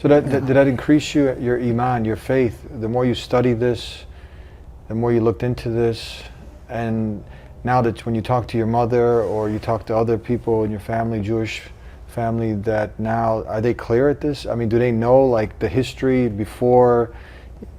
So did that increase your iman, your faith? The more you study this, the more you looked into this, and now that when you talk to your mother or you talk to other people in your family, Jewish family, that now, are they clear at this? I mean, do they know like the history before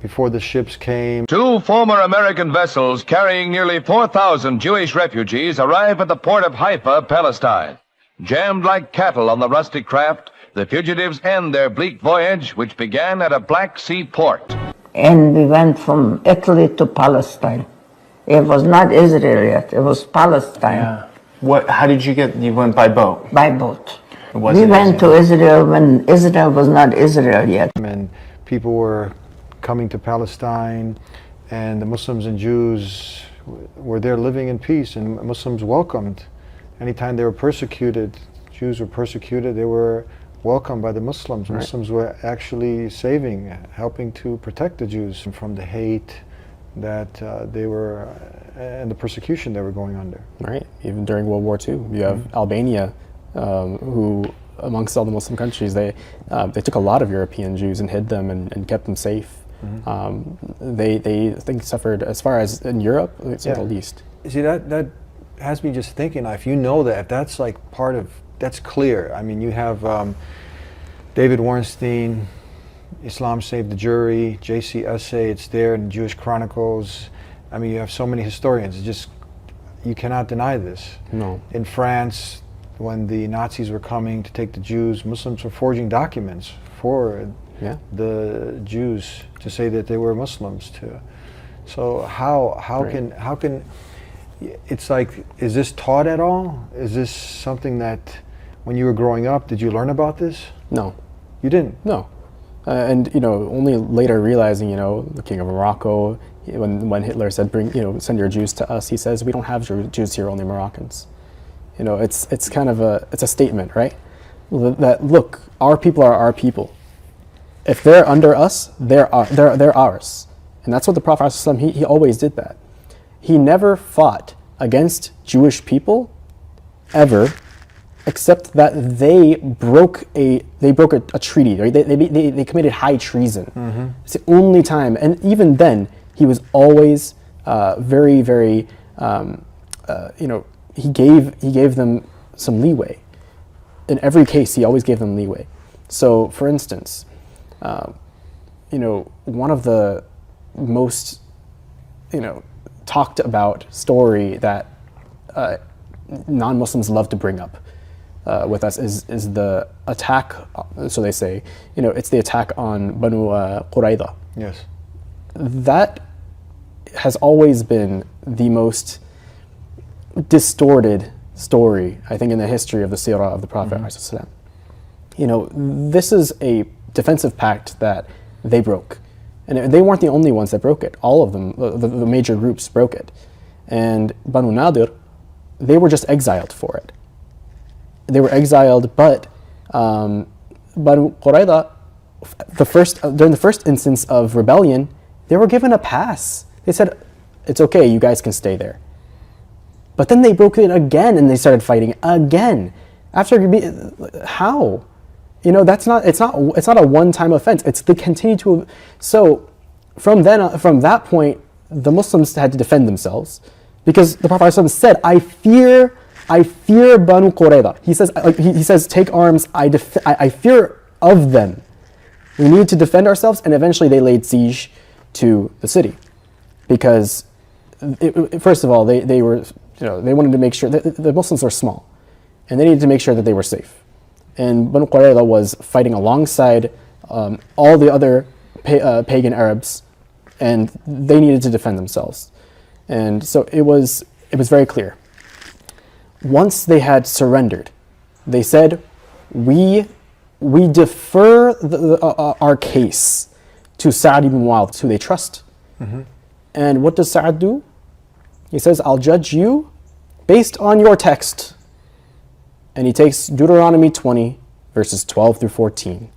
the ships came? Two former American vessels carrying nearly 4,000 Jewish refugees arrive at the port of Haifa, Palestine. Jammed like cattle on the rustic craft, the fugitives end their bleak voyage, which began at a Black Sea port. And we went from Italy to Palestine. It was not Israel yet, it was Palestine. Yeah. How did you you went by boat? By boat. We went to Israel when Israel was not Israel yet. And people were coming to Palestine, and the Muslims and Jews were there living in peace, and Muslims welcomed. Anytime they were persecuted, Jews were persecuted, they were welcomed by the Muslims. Right. Muslims were actually helping to protect the Jews from the hate that they were, and the persecution they were going under. Right, even during World War II. You have Albania, who, amongst all the Muslim countries, they took a lot of European Jews and hid them and kept them safe. They I think suffered, as far as in Europe, it's the least. See, that has me just thinking, if you know that, if that's like part of, that's clear. I mean, you have David Warrenstein, Islam Saved the Jury, J.C. Essay, it's there in Jewish Chronicles. I mean, you have so many historians. It's just, you cannot deny this. No. In France, when the Nazis were coming to take the Jews, Muslims were forging documents for the Jews to say that they were Muslims too. So how can it's like, is this taught at all? Is this something that when you were growing up, did you learn about this? No. You didn't? No. And only later realizing, the King of Morocco, when Hitler said, send your Jews to us, he says, we don't have Jews here, only Moroccans. It's kind of a statement, right? That look, our people are our people. If they're under us, they're ours. And that's what the Prophet ﷺ, he always did that. He never fought against Jewish people ever, except that they broke a treaty, right? They committed high treason. It's the only time, and even then, he was always very, very, he gave them some leeway. In every case, he always gave them leeway. So, for instance, one of the most, talked about story that non-Muslims love to bring up with us is the attack, so they say, it's the attack on Banu Qurayza. Yes. That has always been the most distorted story, I think, in the history of the seerah of the Prophet ﷺ. This is a defensive pact that they broke. And they weren't the only ones that broke it. All of them, the major groups broke it. And Banu Nadir, they were just exiled for it. They were exiled, but Banu Qurayza, during the first instance of rebellion, they were given a pass. They said, it's okay, you guys can stay there. But then they broke it again and they started fighting again. How? It's not a one-time offense. It's the continued. So from that point, the Muslims had to defend themselves, because the Prophet ﷺ said, I fear Banu Qurayza. He says, take arms. I fear of them. We need to defend ourselves. And eventually, they laid siege to the city, because first of all, they were they wanted to make sure that the Muslims were small, and they needed to make sure that they were safe. And Banu Qurayza was fighting alongside all the other pagan Arabs, and they needed to defend themselves. And so it was very clear. Once they had surrendered, they said, we defer our case to Sa'd ibn Mu'adh, who they trust. And what does Sa'd do? He says, I'll judge you based on your text. And he takes Deuteronomy 20, verses 12 through 14.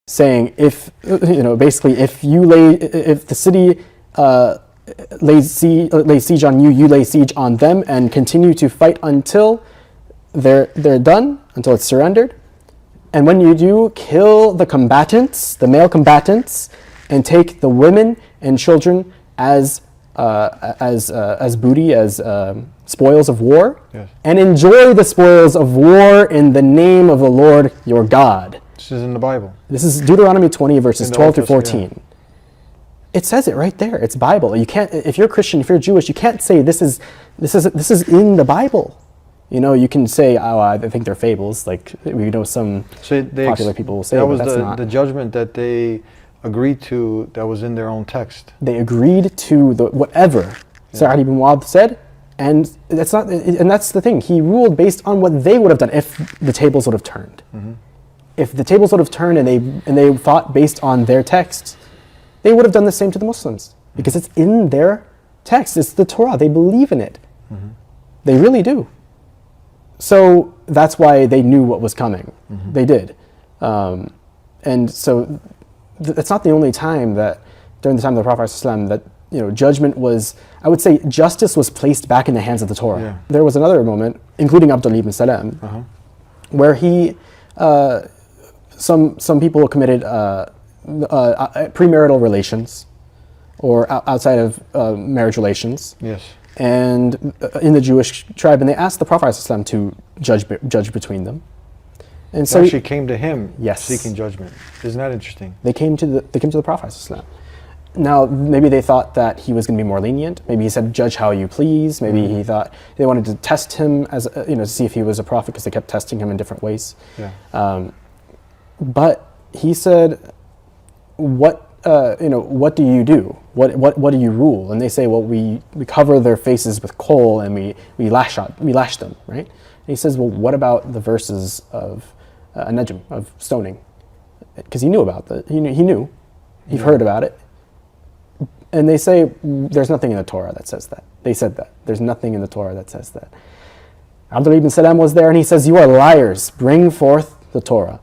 Saying, if the city lays siege on you, you lay siege on them, and continue to fight until they're done until it's surrendered. And when you do, kill the combatants, the male combatants, and take the women and children as booty, as spoils of war, Yes. and enjoy the spoils of war in the name of the Lord your God. This is in the Bible. This is Deuteronomy 20 verses In the 12 Old through Testament, 14. It says it right there. It's Bible. You can't, if you're Christian, if you're Jewish, you can't say this is in the Bible. You know, you can say, oh, I think they're fables. Like, we know some So popular people will say, that but was that's not. the judgment that they agreed to, that was in their own text. They agreed to whatever Sa'ad ibn Mu'adh said, and that's the thing. He ruled based on what they would have done if the tables would have turned. Mm-hmm. If the tables would have turned and they thought based on their text, they would have done the same to the Muslims, because it's in their text. It's the Torah. They believe in it. Mm-hmm. They really do. So that's why they knew what was coming. Mm-hmm. They did. And so that's not the only time that, during the time of the Prophet ﷺ, that judgment was, I would say, justice was placed back in the hands of the Torah. Yeah. There was another moment, including Abdullah ibn Salam, where he, some people committed premarital relations, or outside of marriage relations. Yes. And in the Jewish tribe, and they asked the Prophet ﷺ to judge between them. And So so actually came to him Yes. seeking judgment. Isn't that interesting? they came to the Prophet ﷺ. Now, maybe they thought that he was going to be more lenient. Maybe he said, "Judge how you please." Maybe he thought they wanted to test him as to see if he was a prophet, because they kept testing him in different ways. Yeah. But he said, "What do you do? What do you rule?" And they say, "Well, we cover their faces with coal and we lash them, right?" And he says, "Well, what about the verses of an-najm, of stoning?" Because he knew about that. He knew. He'd heard about it. And they say, "There's nothing in the Torah that says that." They said that. There's nothing in the Torah that says that. Abdullah ibn Salam was there, and he says, "You are liars. Bring forth the Torah."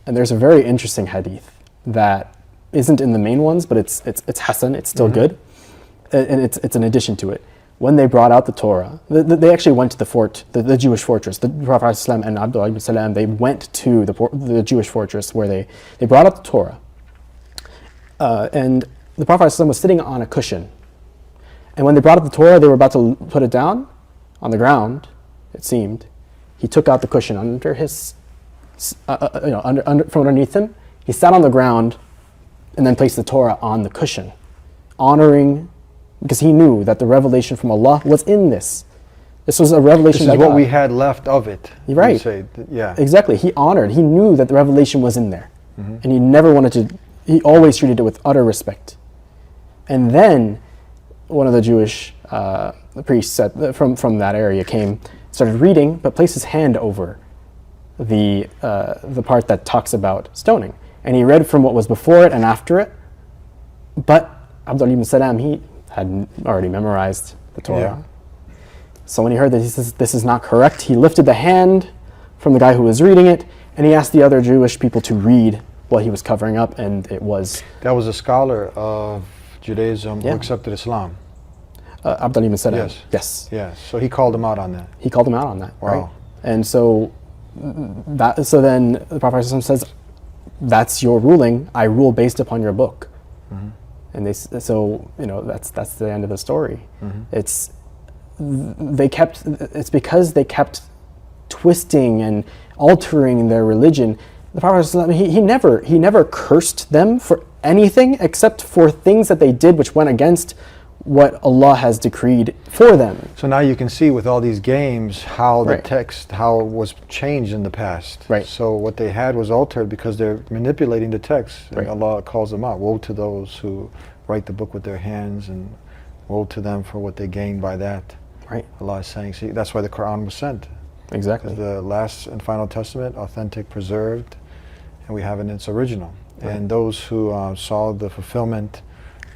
And there's a very interesting hadith that isn't in the main ones, but it's Hasan, it's still good, and it's an addition to it. When they brought out the Torah, they actually went to the fort, the Jewish fortress. The Prophet ﷺ and Abdullah ibn Salam, they went to the Jewish fortress where they brought out the Torah. And the Prophet ﷺ was sitting on a cushion. And when they brought out the Torah, they were about to put it down on the ground, it seemed. He took out the cushion under his, from underneath him. He sat on the ground and then placed the Torah on the cushion, honoring, because he knew that the revelation from Allah was in this. This was a revelation. This is by what God. we had left of it. You're right. you say. Yeah. Exactly. He honored. He knew that the revelation was in there, and he never wanted to. He always treated it with utter respect. And then one of the Jewish priests from that area came, started reading, but placed his hand over the part that talks about stoning. And he read from what was before it and after it. But Abdullah ibn Salam, he had already memorized the Torah. Yeah. So when he heard that, he says, "This is not correct." He lifted the hand from the guy who was reading it, and he asked the other Jewish people to read what he was covering up, and it was... That was a scholar of Judaism who Yeah. accepted Islam. Abdullah ibn Salam. Yes. Yes. Yeah. So he called him out on that. He called him out on that. Wow. Right? And so then the Prophet says, "That's your ruling. I rule based upon your book." And that's the end of the story. It's because they kept twisting and altering their religion. The Prophet he never cursed them for anything except for things that they did which went against what Allah has decreed for them. So now you can see with all these games how the Right. text, how it was changed in the past. Right. So what they had was altered because they're manipulating the text. And Right. Allah calls them out. Woe to those who write the book with their hands, and woe to them for what they gain by that. Right. Allah is saying, see, that's why the Quran was sent. Exactly. The last and final testament, authentic, preserved, and we have it in its original. Right. And those who saw the fulfillment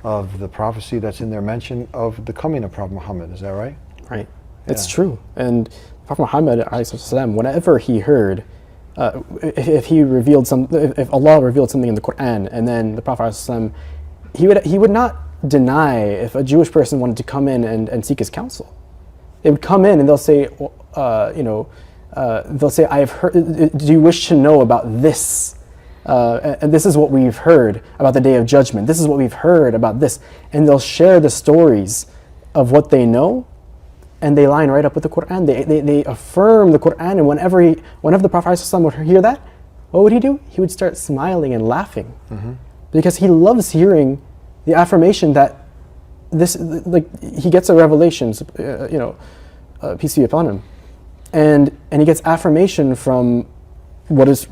of the prophecy that's in their mention of the coming of Prophet Muhammad, is that right? Right. It's Yeah. true. And Prophet Muhammad, ﷺ, whenever he heard, if Allah revealed something in the Quran, and then the Prophet ﷺ, he would not deny if a Jewish person wanted to come in and seek his counsel. They would come in and they'll say, they'll say, "I have heard. Do you wish to know about this? And this is what we've heard about the Day of Judgment. This is what we've heard about this." And they'll share the stories of what they know, and they line right up with the Quran. They affirm the Quran, and whenever the Prophet ﷺ would hear that, what would he do? He would start smiling and laughing, because he loves hearing the affirmation that this, like, he gets a revelation, peace be upon him, and he gets affirmation from what is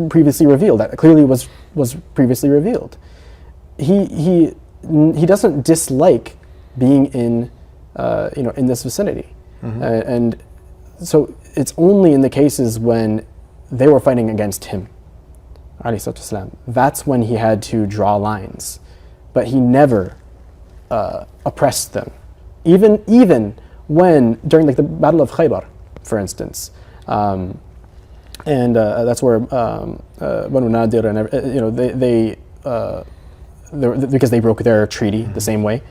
previously revealed, that clearly was previously revealed. He doesn't dislike being in this vicinity, and so it's only in the cases when they were fighting against him, alayhi salatu wasalam, that's when he had to draw lines, but he never oppressed them, even when during like the Battle of Khaybar, for instance. And that's where Banu Nadir and they because they broke their treaty the same way.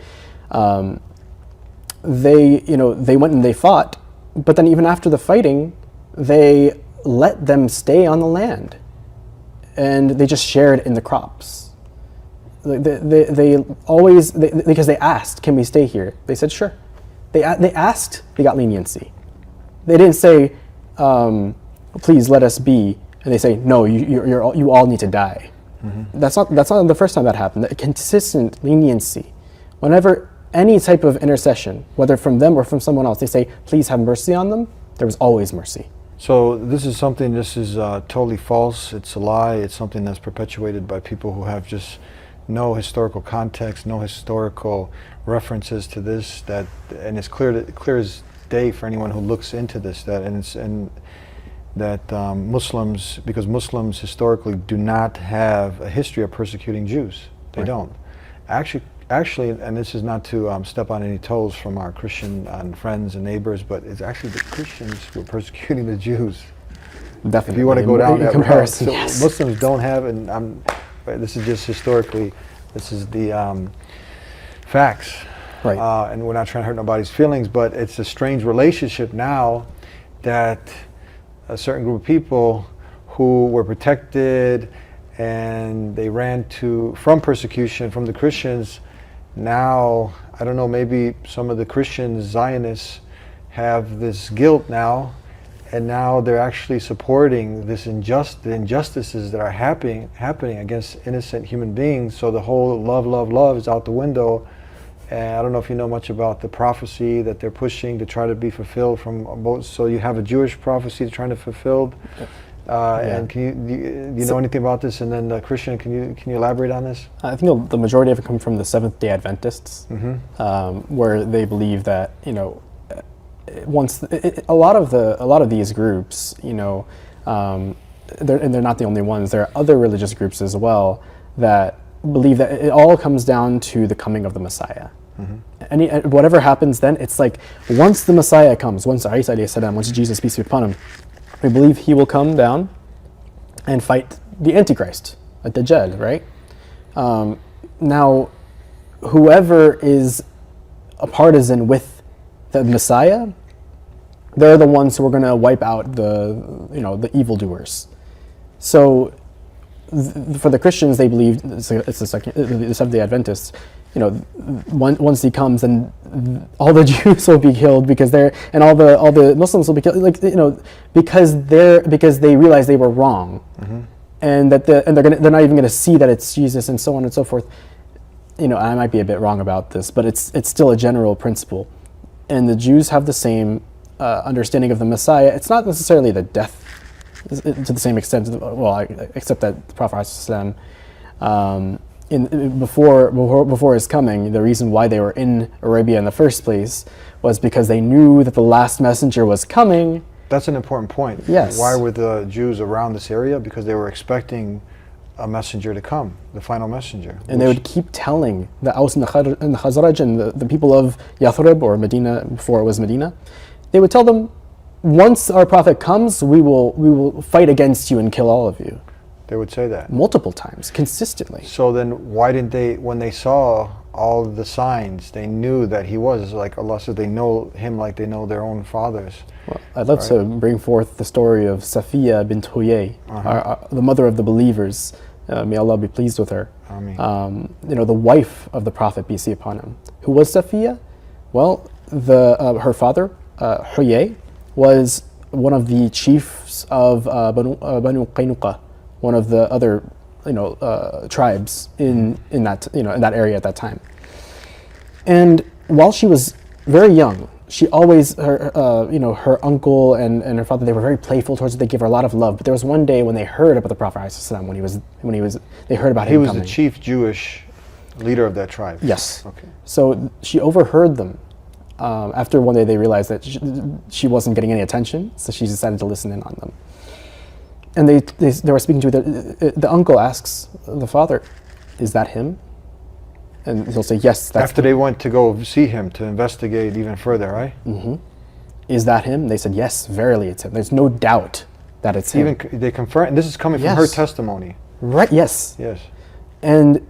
They went and they fought, but then even after the fighting, they let them stay on the land, and they just shared in the crops. They always because they asked, "Can we stay here?" They said, "Sure." They asked, they got leniency. They didn't say, "Please let us be," and they say, "No, you all need to die." That's not the first time that happened. A consistent leniency, whenever any type of intercession, whether from them or from someone else, they say, "Please have mercy on them," there was always mercy. So this is totally false. It's a lie. It's something that's perpetuated by people who have just no historical context, no historical references to this. And it's clear as day for anyone who looks into this. Muslims, because Muslims historically do not have a history of persecuting Jews. They don't. Actually, and this is not to step on any toes from our Christian friends and neighbors, but it's actually the Christians who are persecuting the Jews. Definitely. If you want to go down that route. So yes. Muslims don't have, and this is just historically, this is the facts. Right. And we're not trying to hurt nobody's feelings, but it's a strange relationship now that a certain group of people who were protected and they ran from persecution from the Christians. Now, I don't know, maybe some of the Christian Zionists have this guilt now, and now they're actually supporting the injustices that are happening against innocent human beings. So the whole love is out the window. And I don't know if you know much about the prophecy that they're pushing to try to be fulfilled from both. So you have a Jewish prophecy trying to fulfilled. And do you know anything about this? And then Christian, can you elaborate on this? I think the majority of it comes from the Seventh-day Adventists, where they believe that once a lot of these groups, they're not the only ones. There are other religious groups as well that believe that it all comes down to the coming of the Messiah. Whatever happens then, it's like once the Messiah comes, once Isa alayhi salam, once Jesus, peace be upon him, we believe he will come down and fight the Antichrist, a Dajjal, right? Now, whoever is a partisan with the Messiah, they're the ones who are going to wipe out the evildoers. So, for the Christians, they believe the Seventh-day Adventists. Once he comes, then all the Jews will be killed and all the Muslims will be killed, because they realize they were wrong, and that they're not even going to see that it's Jesus, and so on and so forth. I might be a bit wrong about this, but it's still a general principle, and the Jews have the same understanding of the Messiah. It's not necessarily the death to the same extent, except that the Prophet ﷺ, before his coming, the reason why they were in Arabia in the first place was because they knew that the last messenger was coming. That's an important point. Yes. Why were the Jews around this area? Because they were expecting a messenger to come, the final messenger. And they would keep telling the Aus and the Khazraj and the people of Yathrib, or Medina before it was Medina, they would tell them, once our prophet comes, we will fight against you and kill all of you. They would say that multiple times, consistently. So then why didn't they, when they saw all the signs. They knew that he was, like Allah says, they know him like they know their own fathers. Well, I'd love to bring forth the story of Safiya bint Huyay, the mother of the believers. May Allah be pleased with her. Ameen. The wife of the Prophet, peace be upon him. Who was Safiya? Well, her father, Huyay, was one of the chiefs of Banu Qaynuqa, one of the other tribes in that area at that time. And while she was very young, she always her uncle and her father, they were very playful towards her. They gave her a lot of love. But there was one day when they heard about the Prophet ﷺ, they heard about him coming. He was the chief Jewish leader of that tribe. Yes. Okay. So she overheard them. After one day they realized that she wasn't getting any attention, so she decided to listen in on them. And they were speaking to the uncle asks the father, "Is that him?" And he'll say, "Yes, that's after they went to go see him to investigate even further, right? Mm-hmm. Is that him?" They said, "Yes, verily it's him. There's no doubt that it's him." Even they confirm, and this is coming from her testimony. Right, yes. Yes. And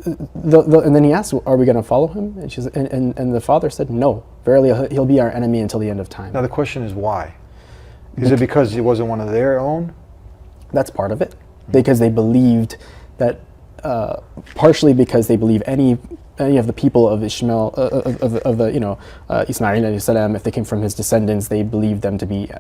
and then he asked, "Are we going to follow him?" And she's and the father said, "No, verily he'll be our enemy until the end of time." Now the question is why? Is it because he wasn't one of their own? That's part of it, because they believed that. Partially because they believe any of the people of Ishmael, Ismail alayhi salam, if they came from his descendants, they believed them to be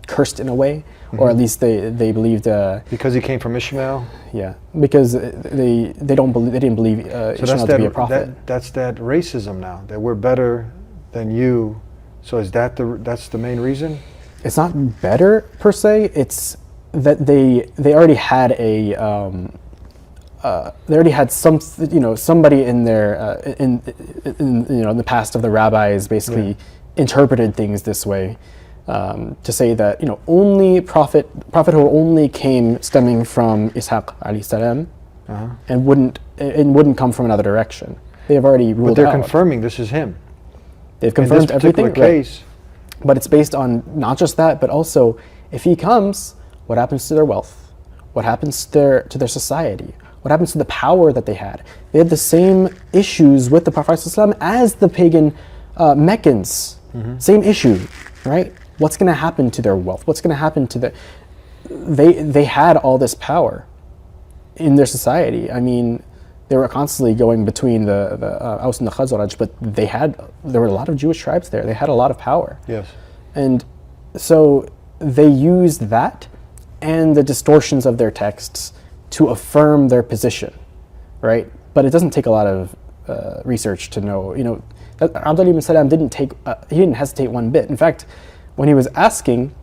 cursed in a way, or at least they believed. Because he came from Ishmael. Yeah, because they didn't believe Ishmael to be a prophet. That's that racism now, that we're better than you. So is that's the main reason? It's not better per se. It's that they already had somebody in their in the past of the rabbis basically interpreted things this way, to say that only prophethood only came stemming from Ishaq alayhi salam, and wouldn't come from another direction. They have already ruled out. But they're confirming this is him. They've confirmed everything. In this particular case. But it's based on not just that, but also if he comes, what happens to their wealth? What happens to their society? What happens to the power that they had? They had the same issues with the Prophet ﷺ as the pagan Meccans. Same issue, right? What's going to happen to their wealth? What's going to happen to they had all this power in their society. I mean, they were constantly going between the Aus and the Khazraj, but there were a lot of Jewish tribes there. They had a lot of power. Yes. And so they used that and the distortions of their texts to affirm their position, right? But it doesn't take a lot of research to know. Abdullah ibn Salam didn't hesitate one bit. In fact, when he was asking,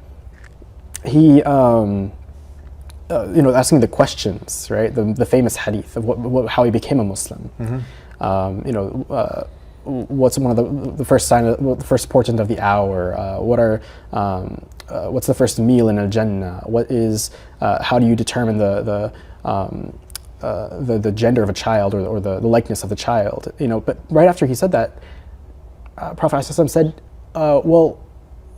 asking the questions, right? The famous hadith of how he became a Muslim. What's one of the first the first portent of the hour? What's the first meal in al-Jannah? What is? How do you determine the gender of a child or the likeness of the child? But right after he said that, Prophet ﷺ said, "Well,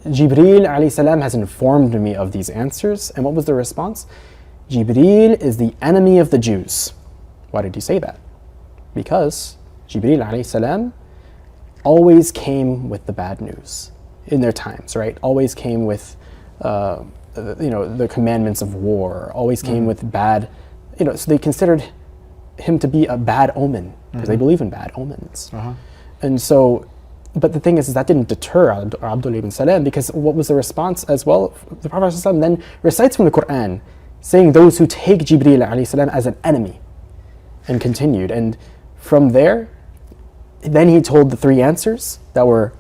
Jibreel alayhi salam has informed me of these answers." And what was the response? Jibreel is the enemy of the Jews. Why did he say that? Because Jibreel alayhi salam always came with the bad news in their times, right? Always came with the commandments of war, always came with bad, so they considered him to be a bad omen, because they believe in bad omens. And so, but the thing is that didn't deter Abdullah ibn Salam, because what was the response as well? The Prophet ﷺ then recites from the Quran, saying those who take Jibreel alayhi salam as an enemy, and continued. And from there, then he told the three answers that were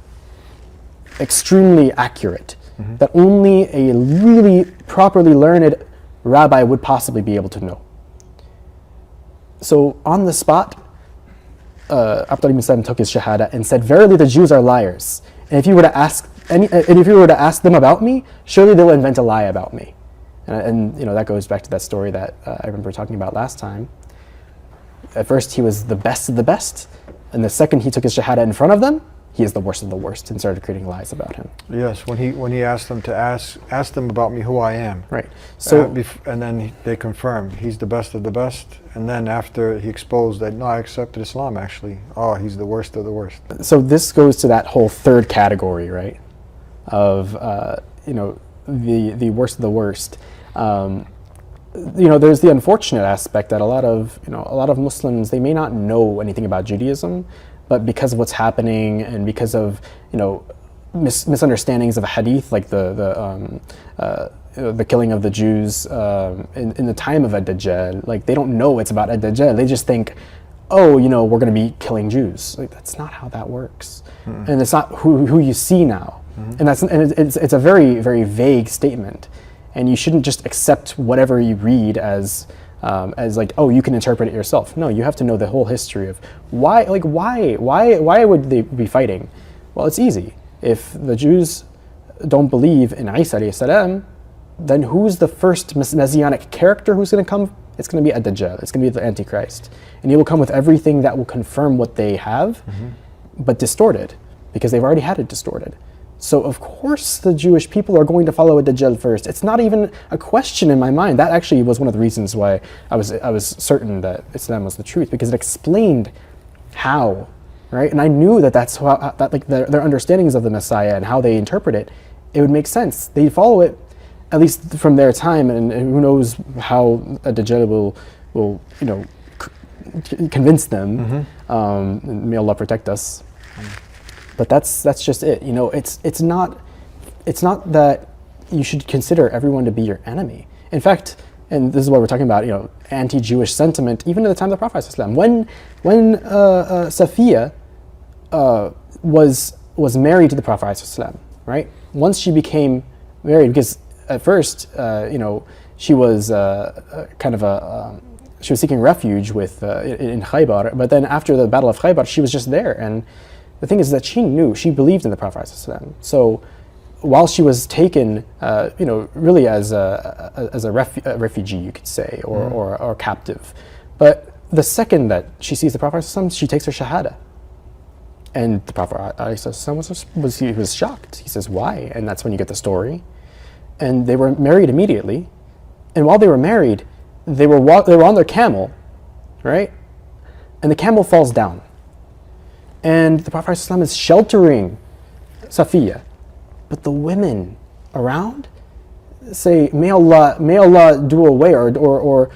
extremely accurate, that only a really properly learned rabbi would possibly be able to know. So on the spot, Abdullah ibn Salam took his shahada and said, "Verily the Jews are liars. And if you were to ask them about me, surely they'll invent a lie about me." And that goes back to that story that I remember talking about last time. At first he was the best of the best, and the second he took his shahada in front of them, he is the worst of the worst, and started creating lies about him. Yes, when he asked them to ask them about me, who I am. Right. So And then they confirmed he's the best of the best. And then after he exposed that, no, I accepted Islam actually. Oh, he's the worst of the worst. so this goes to that whole third category, right? Of the worst of the worst. There's the unfortunate aspect that a lot of Muslims, they may not know anything about Judaism, but because of what's happening and because of misunderstandings of a hadith, like the killing of the Jews in the time of ad-Dajjal, like they don't know it's about ad-Dajjal. They just think, oh, we're going to be killing Jews. Like that's not how that works, and it's not who you see now, and it's a very, very vague statement, and you shouldn't just accept whatever you read as like, oh, you can interpret it yourself. No, you have to know the whole history of why would they be fighting? Well, it's easy. If the Jews don't believe in Isa alayhi salam, then who's the first messianic character who's going to come? It's going to be ad-Dajjal. It's going to be the Antichrist. And he will come with everything that will confirm what they have, but distorted, because they've already had it distorted. So of course the Jewish people are going to follow ad-Dajjal first. It's not even a question in my mind. That actually was one of the reasons why I was certain that Islam was the truth, because it explained how, right? And I knew that's how, like their understandings of the Messiah and how they interpret it, it would make sense. They'd follow it, at least from their time, and who knows how ad-Dajjal will convince them. May Allah protect us. But that's just it. It's not that you should consider everyone to be your enemy. In fact, and this is what we're talking about, anti-Jewish sentiment, even at the time of the Prophet ﷺ. When Safiya was married to the Prophet ﷺ, right? Once she became married, because at first, she was she was seeking refuge in Khaybar, but then after the Battle of Khaybar, she was just there. And the thing is that she believed in the Prophet ﷺ. So while she was taken, really as a refugee, you could say, or captive, but the second that she sees the Prophet ﷺ, she takes her shahada. And the Prophet ﷺ was shocked. He says, why? And that's when you get the story. And they were married immediately. And while they were married, they were on their camel, right? And the camel falls down. And the Prophet ﷺ is sheltering Safiya. But the women around say, may Allah do away or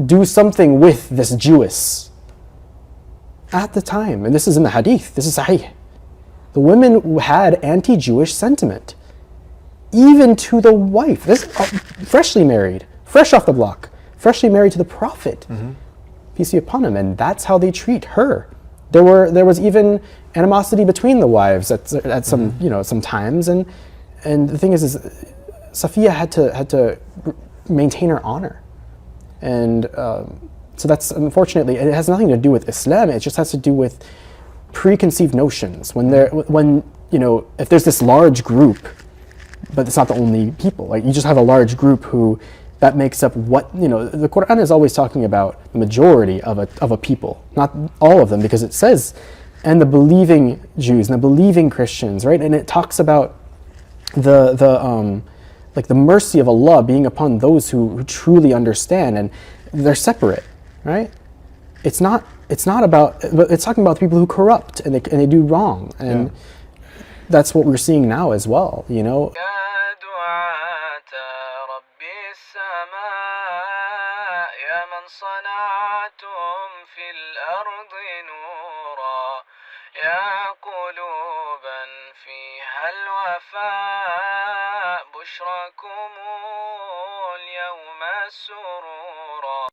do something with this Jewess. At the time, and this is in the hadith, this is sahih, the women had anti-Jewish sentiment. Even to the wife, this freshly married, fresh off the block, freshly married to the Prophet, peace be upon him, and that's how they treat her. There was even animosity between the wives at some times, and the thing is Safiya had to maintain her honor, and so that's, unfortunately, it has nothing to do with Islam. It just has to do with preconceived notions. If there's this large group, but it's not the only people. Like, you just have a large group that makes up the Quran is always talking about the majority of a people, not all of them, because it says, and the believing Jews and the believing Christians, right? And it talks about the mercy of Allah being upon those who truly understand, and they're separate, right? It's not about, but it's talking about the people who corrupt and they do wrong, and that's what we're seeing now as well, بشركم اليوم سرورا